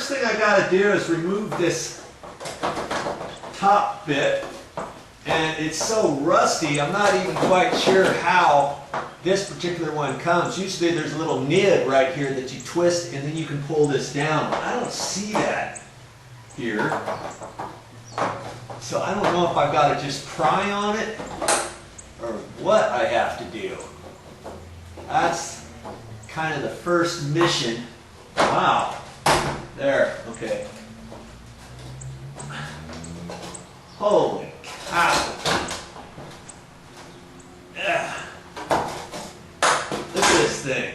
first thing I got to do is remove this top bit. And it's so rusty, I'm not even quite sure how this particular one comes. Usually there's a little nib right here that you twist and then you can pull this down. I don't see that here. So I don't know if I've got to just pry on it or what I have to do. That's kind of the first mission. Wow. There, okay. Holy cow. Yeah. Look at this thing.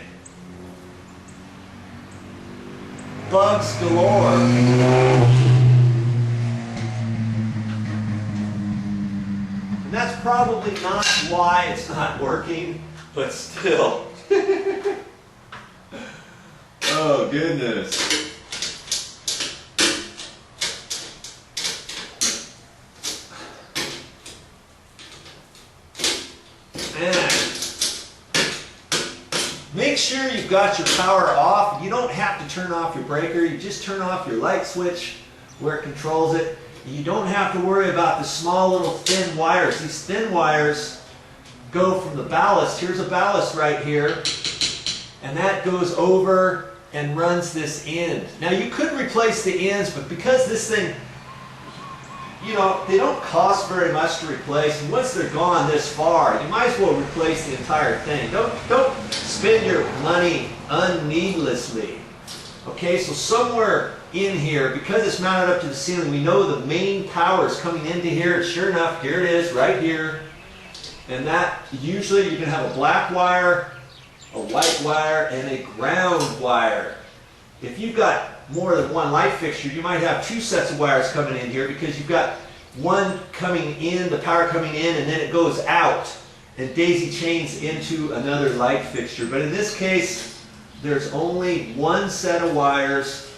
Bugs galore. And that's probably not why it's not working, but still. Oh, goodness. Make sure you've got your power off. You don't have to turn off your breaker. You just turn off your light switch where it controls it. You don't have to worry about the small little thin wires. These thin wires go from the ballast. Here's a ballast right here. And that goes over and runs this end. Now you could replace the ends, but because this thing, you know, they don't cost very much to replace, and once they're gone this far, you might as well replace the entire thing. Don't spend your money unneedlessly. Okay, so somewhere in here, because it's mounted up to the ceiling, we know the main power is coming into here. Sure enough, here it is, right here. And that, usually you can have a black wire, a white wire, and a ground wire. If you've got more than one light fixture, you might have two sets of wires coming in here because you've got one coming in, the power coming in, and then it goes out and daisy chains into another light fixture. But in this case, there's only one set of wires.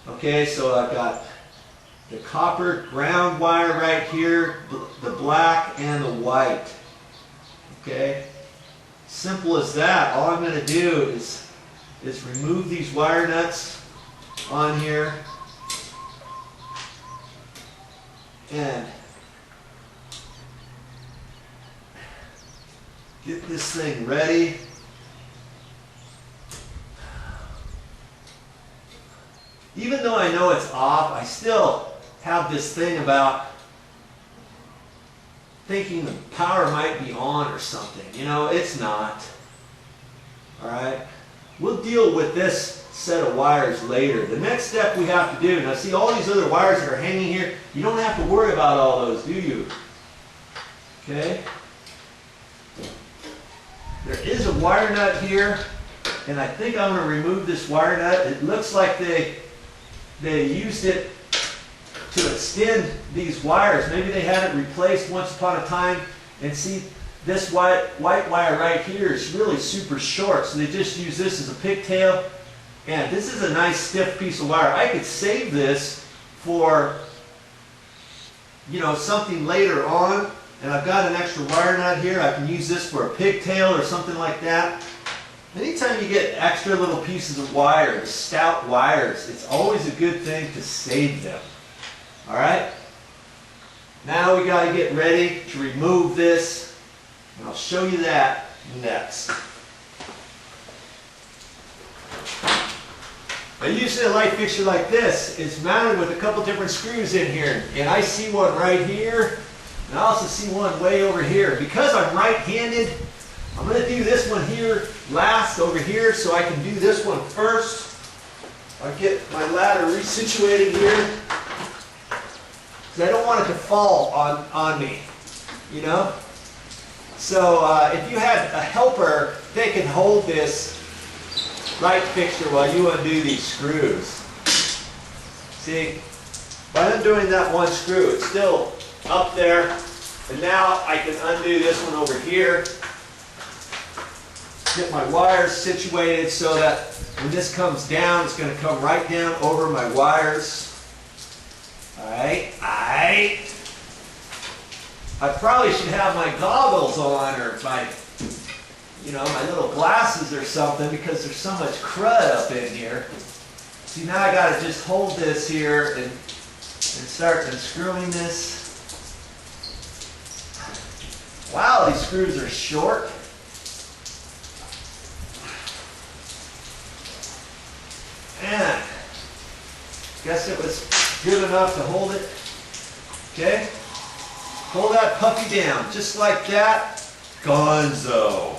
Okay, so I've got the copper ground wire right here, the black and the white. Okay, simple as that. All I'm going to do is remove these wire nuts on here and get this thing ready. Even though I know it's off, I still have this thing about thinking the power might be on or something. You know, it's not. Alright? We'll deal with this set of wires later. The next step we have to do, now see all these other wires that are hanging here, you don't have to worry about all those, do you? Okay? There is a wire nut here, and I think I'm going to remove this wire nut. It looks like they used it to extend these wires. Maybe they had it replaced once upon a time, and see this white wire right here is really super short, so they just use this as a pigtail. And this is a nice stiff piece of wire. I could save this for, you know, something later on, and I've got an extra wire nut here. I can use this for a pigtail or something like that. Anytime you get extra little pieces of wire, stout wires, it's always a good thing to save them. Alright? Now we got to get ready to remove this, and I'll show you that next. Now usually a light fixture like this is mounted with a couple different screws in here, and I see one right here, and I also see one way over here. Because I'm right-handed, I'm going to do this one here last over here, so I can do this one first. I'll get my ladder resituated here, because I don't want it to fall on me, you know? So if you had a helper, they can hold this light fixture while you undo these screws. See, by undoing that one screw, it's still up there, and now I can undo this one over here, get my wires situated so that when this comes down, it's going to come right down over my wires. Alright, I probably should have my goggles on, or my, you know, my little glasses or something, because there's so much crud up in here. See, now I gotta just hold this here and start unscrewing this. Wow, these screws are short. And guess it was good enough to hold it. Okay? Pull that puppy down, just like that. Gonzo.